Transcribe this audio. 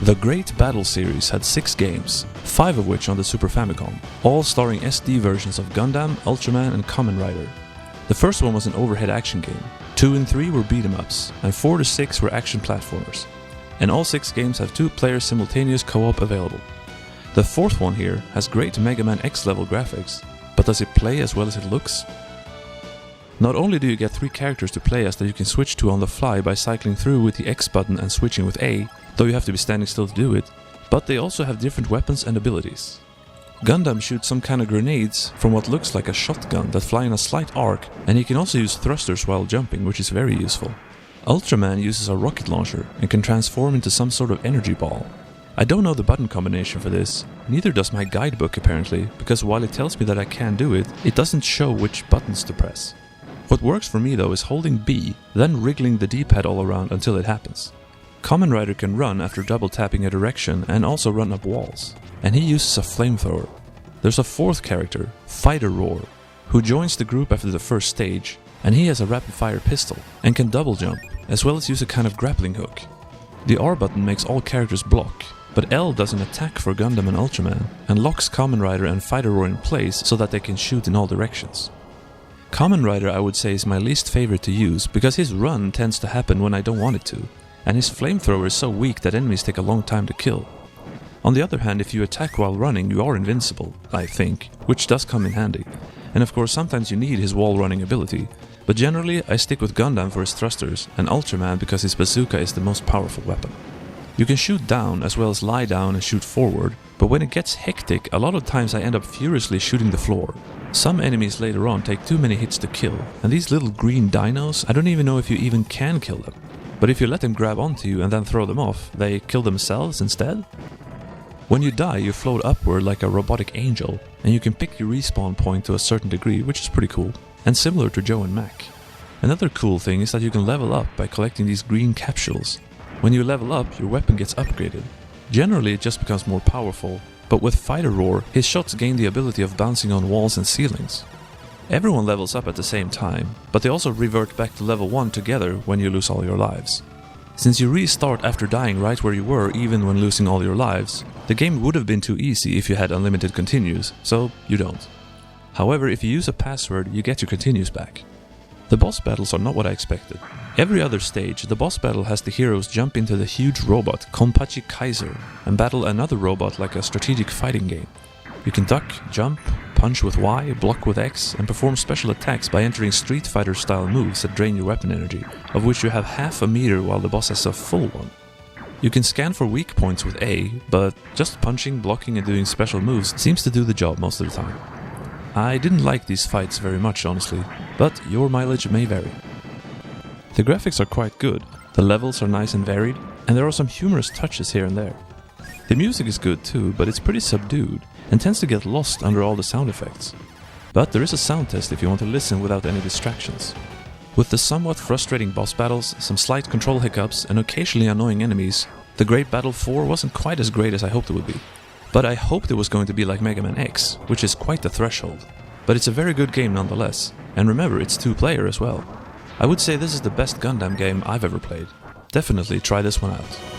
The Great Battle series had 6 games, 5 of which on the Super Famicom, all starring SD versions of Gundam, Ultraman and Kamen Rider. The first one was an overhead action game, 2 and 3 were beat-em-ups, and 4 to 6 were action platformers. And all 6 games have 2-player simultaneous co-op available. The fourth one here has great Mega Man X level graphics, but does it play as well as it looks? Not only do you get 3 characters to play as that you can switch to on the fly by cycling through with the X button and switching with A, though you have to be standing still to do it, but they also have different weapons and abilities. Gundam shoots some kind of grenades from what looks like a shotgun that fly in a slight arc, and he can also use thrusters while jumping, which is very useful. Ultraman uses a rocket launcher and can transform into some sort of energy ball. I don't know the button combination for this, neither does my guidebook apparently, because while it tells me that I can do it, it doesn't show which buttons to press. What works for me though is holding B, then wriggling the D-pad all around until it happens. Kamen Rider can run after double tapping a direction and also run up walls, and he uses a flamethrower. There's a 4th character, Fighter Roar, who joins the group after the first stage, and he has a rapid fire pistol and can double jump, as well as use a kind of grappling hook. The R button makes all characters block, but L does an attack for Gundam and Ultraman, and locks Kamen Rider and Fighter Roar in place so that they can shoot in all directions. Kamen Rider I would say is my least favorite to use because his run tends to happen when I don't want it to, and his flamethrower is so weak that enemies take a long time to kill. On the other hand, if you attack while running you are invincible, I think, which does come in handy, and of course sometimes you need his wall running ability, but generally I stick with Gundam for his thrusters and Ultraman because his bazooka is the most powerful weapon. You can shoot down as well as lie down and shoot forward, but when it gets hectic a lot of times I end up furiously shooting the floor. Some enemies later on take too many hits to kill, and these little green dinos, I don't even know if you even can kill them. But if you let them grab onto you and then throw them off, they kill themselves instead? When you die you float upward like a robotic angel, and you can pick your respawn point to a certain degree, which is pretty cool, and similar to Joe and Mac. Another cool thing is that you can level up by collecting these green capsules. When you level up, your weapon gets upgraded. Generally it just becomes more powerful, but with Fighter Roar, his shots gain the ability of bouncing on walls and ceilings. Everyone levels up at the same time, but they also revert back to level 1 together when you lose all your lives. Since you restart after dying right where you were even when losing all your lives, the game would have been too easy if you had unlimited continues, so you don't. However, if you use a password, you get your continues back. The boss battles are not what I expected. Every other stage, the boss battle has the heroes jump into the huge robot Konpachi Heroes and battle another robot like a strategic fighting game. You can duck, jump, punch with Y, block with X, and perform special attacks by entering Street Fighter style moves that drain your weapon energy, of which you have half a meter while the boss has a full one. You can scan for weak points with A, but just punching, blocking and doing special moves seems to do the job most of the time. I didn't like these fights very much honestly, but your mileage may vary. The graphics are quite good, the levels are nice and varied, and there are some humorous touches here and there. The music is good too, but it's pretty subdued, and tends to get lost under all the sound effects. But there is a sound test if you want to listen without any distractions. With the somewhat frustrating boss battles, some slight control hiccups, and occasionally annoying enemies, the Great Battle 4 wasn't quite as great as I hoped it would be. But I hoped it was going to be like Mega Man X, which is quite the threshold. But it's a very good game nonetheless, and remember it's 2-player as well. I would say this is the best Gundam game I've ever played. Definitely try this one out.